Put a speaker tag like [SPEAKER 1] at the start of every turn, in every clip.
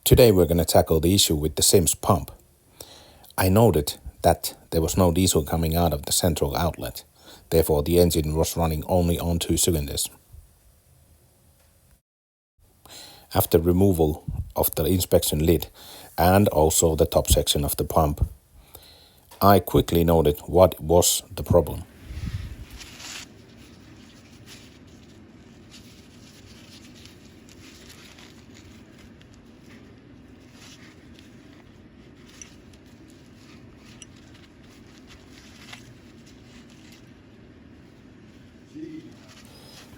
[SPEAKER 1] Today we're going to tackle the issue with the SIMMS pump. I noted that there was no diesel coming out of the central outlet, therefore the engine was running only on 2 cylinders. After removal of the inspection lid and also the top section of the pump, I quickly noted what was the problem.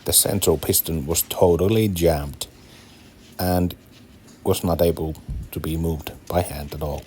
[SPEAKER 1] The central piston was totally jammed and was not able to be moved by hand at all.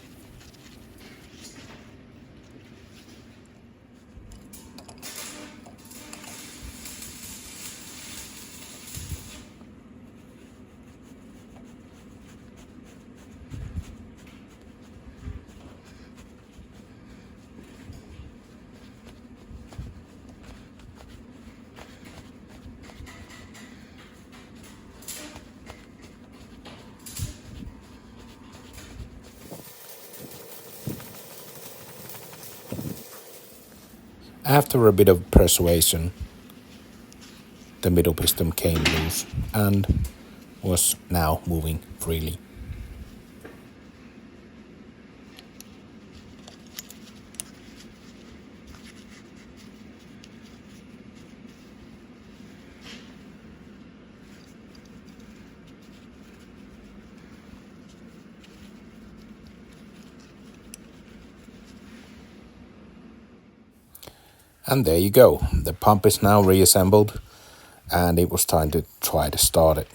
[SPEAKER 1] After a bit of persuasion, the middle piston came loose and was now moving freely. And there you go, the pump is now reassembled and it was time to try to start it.